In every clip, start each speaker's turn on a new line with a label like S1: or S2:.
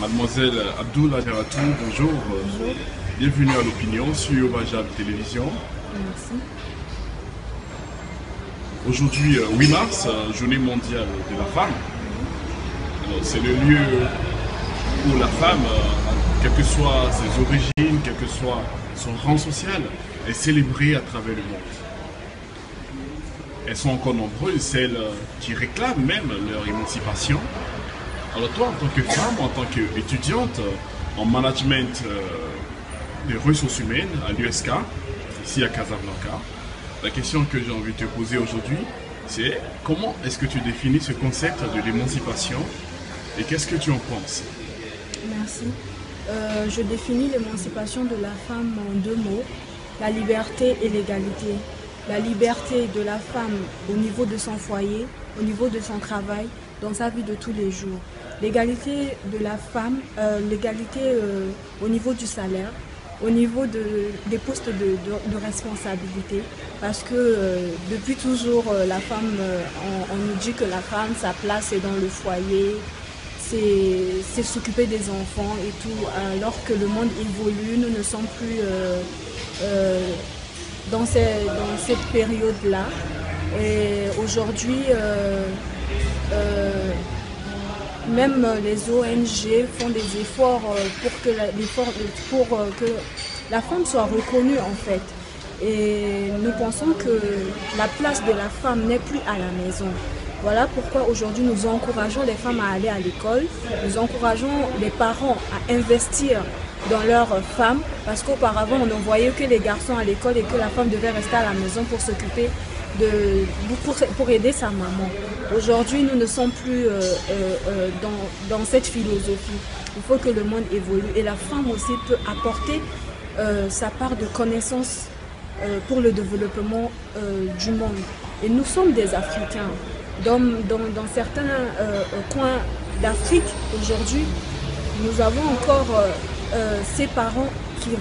S1: Mademoiselle Abdoul Adjaratou, bonjour.
S2: Bonjour.
S1: Bienvenue à l'opinion sur Obajab Télévision.
S2: Merci.
S1: Aujourd'hui, 8 mars, journée mondiale de la femme. C'est le lieu où la femme, quelles que soient ses origines, quel que soit son rang social, est célébrée à travers le monde. Elles sont encore nombreuses, celles qui réclament même leur émancipation. Alors toi, en tant que femme, en tant qu'étudiante en management des ressources humaines à l'USK, ici à Casablanca, la question que j'ai envie de te poser aujourd'hui, c'est comment est-ce que tu définis ce concept de l'émancipation et qu'est-ce que tu en penses?
S2: Merci. Je définis l'émancipation de la femme en deux mots, la liberté et l'égalité. La liberté de la femme au niveau de son foyer, au niveau de son travail, dans sa vie de tous les jours. L'égalité de la femme, l'égalité au niveau du salaire, au niveau des postes de responsabilité. Parce que depuis toujours, la femme, on nous dit que la femme, sa place est dans le foyer, c'est s'occuper des enfants et tout. Alors que le monde évolue, nous ne sommes plus dans cette période-là. Et aujourd'hui, même les ONG font des efforts pour que la femme soit reconnue en fait. Et nous pensons que la place de la femme n'est plus à la maison. Voilà pourquoi aujourd'hui nous encourageons les femmes à aller à l'école, nous encourageons les parents à investir dans leurs femmes, parce qu'auparavant on ne voyait que les garçons à l'école et que la femme devait rester à la maison pour s'occuper pour aider sa maman. Aujourd'hui nous ne sommes plus dans cette philosophie. Il faut que le monde évolue et la femme aussi peut apporter sa part de connaissance pour le développement du monde. Et nous sommes des Africains. Dans certains coins d'Afrique, aujourd'hui, nous avons encore ces parents qui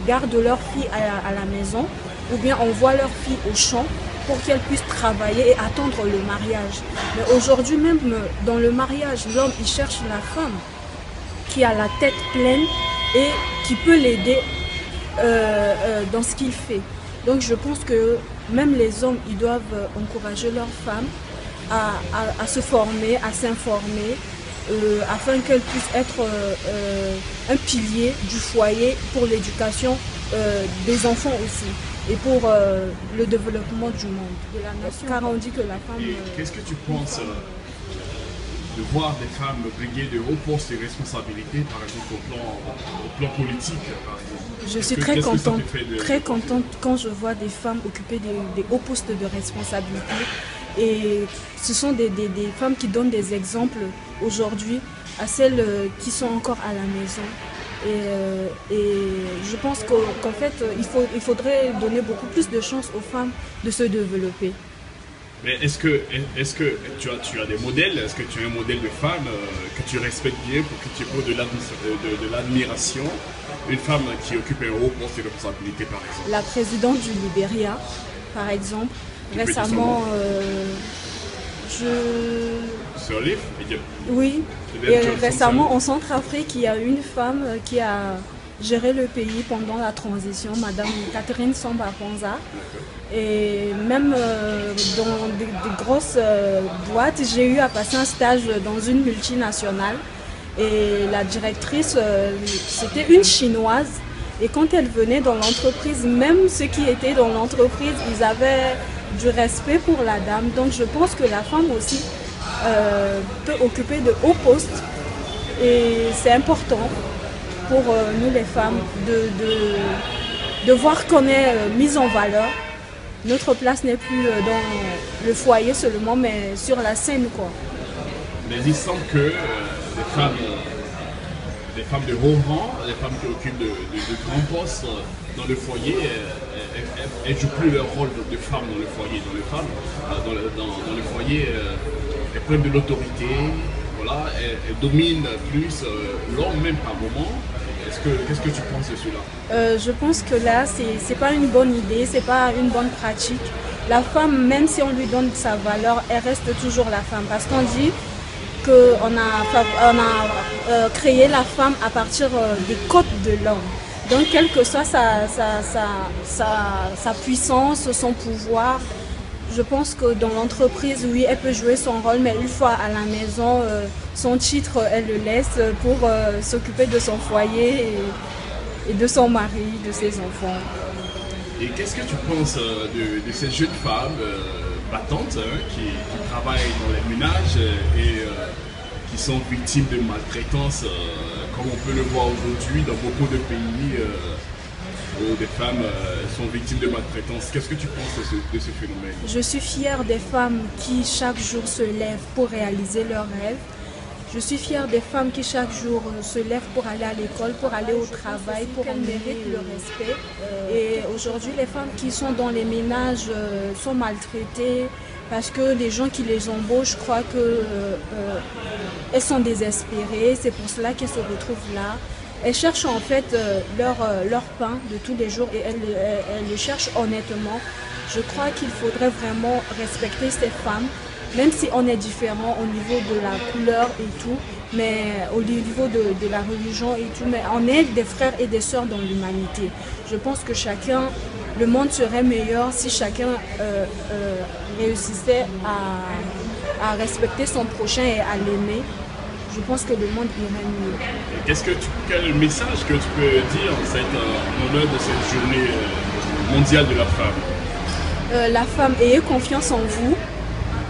S2: gardent leurs filles à la maison, ou bien envoient leurs filles au champ pour qu'elles puissent travailler et attendre le mariage. Mais aujourd'hui, même dans le mariage, l'homme il cherche la femme qui a la tête pleine et qui peut l'aider dans ce qu'il fait. Donc je pense que même les hommes, ils doivent encourager leurs femmes à se former, à s'informer, afin qu'elles puissent être un pilier du foyer pour l'éducation des enfants aussi et pour le développement du monde, de la nation. Car on dit que la femme...
S1: Qu'est-ce que tu penses de voir des femmes briguer de hauts postes et responsabilités, par exemple au plan politique, par exemple?
S2: Je suis très contente quand je vois des femmes occuper des hauts postes de responsabilité. Et ce sont des femmes qui donnent des exemples aujourd'hui à celles qui sont encore à la maison. Et je pense qu'en fait, il faudrait donner beaucoup plus de chance aux femmes de se développer.
S1: Mais est-ce que tu as des modèles? Est-ce que tu as un modèle de femme que tu respectes bien pour que tu aies de l'admiration? Une femme qui occupe un haut poste de responsabilité, par exemple.
S2: La présidente du Libéria, par exemple. Récemment, oui. Et récemment, en Centrafrique, il y a une femme qui a géré le pays pendant la transition, Madame Catherine Samba Ponza. Et même dans des grosses boîtes, j'ai eu à passer un stage dans une multinationale. Et la directrice, c'était une Chinoise. Et quand elle venait dans l'entreprise, même ceux qui étaient dans l'entreprise, ils avaient du respect pour la dame. Donc je pense que la femme aussi peut occuper de hauts postes. Et c'est important pour nous les femmes de voir qu'on est mise en valeur. Notre place n'est plus dans le foyer seulement, mais sur la scène, quoi.
S1: Mais il semble que des femmes de haut rang, des femmes qui occupent de grands postes dans le foyer, elles ne jouent plus leur rôle de femme dans le foyer. Dans le foyer, elles prennent de l'autorité, voilà, elles dominent plus l'homme même par moment. Qu'est-ce que tu penses de cela?
S2: Je pense que là, c'est pas une bonne idée, c'est pas une bonne pratique. La femme, même si on lui donne sa valeur, elle reste toujours la femme. Parce qu'on dit qu'on a créé la femme à partir des codes de l'homme. Donc, quelle que soit sa puissance, son pouvoir, je pense que dans l'entreprise, oui, elle peut jouer son rôle, mais une fois à la maison, son titre, elle le laisse pour s'occuper de son foyer et de son mari, de ses enfants.
S1: Et qu'est-ce que tu penses de ces jeunes femmes battantes qui travaillent dans les ménages et qui sont victimes de maltraitance, comme on peut le voir aujourd'hui dans beaucoup de pays où des femmes sont victimes de maltraitance? Qu'est-ce que tu penses de ce phénomène?
S2: Je suis fière des femmes qui chaque jour se lèvent pour réaliser leurs rêves. Je suis fière des femmes qui chaque jour se lèvent pour aller à l'école, pour aller au travail, pour qu'elles méritent le respect. Et aujourd'hui, les femmes qui sont dans les ménages sont maltraitées parce que les gens qui les embauchent croient qu'elles sont désespérées. C'est pour cela qu'elles se retrouvent là. Elles cherchent en fait leur pain de tous les jours et elles le cherchent honnêtement. Je crois qu'il faudrait vraiment respecter ces femmes. Même si on est différent au niveau de la couleur et tout, mais au niveau de la religion et tout, mais on est des frères et des sœurs dans l'humanité. Je pense que le monde serait meilleur si chacun réussissait à respecter son prochain et à l'aimer. Je pense que le monde irait mieux.
S1: Quel message que tu peux dire en l'honneur de cette journée mondiale de la femme?
S2: La femme, ayez confiance en vous.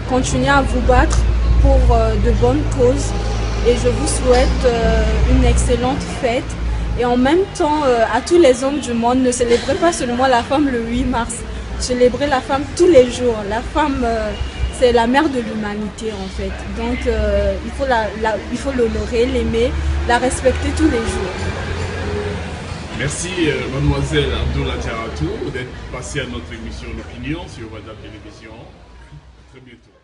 S2: Continuez à vous battre pour de bonnes causes et je vous souhaite une excellente fête. Et en même temps, à tous les hommes du monde, ne célébrez pas seulement la femme le 8 mars, célébrez la femme tous les jours. La femme, c'est la mère de l'humanité en fait. Donc il faut l'honorer, l'aimer, la respecter tous les jours.
S1: Merci mademoiselle Abdoula Diaratou d'être passée à notre émission L'Opinion sur WhatsApp Télévision. À très bientôt.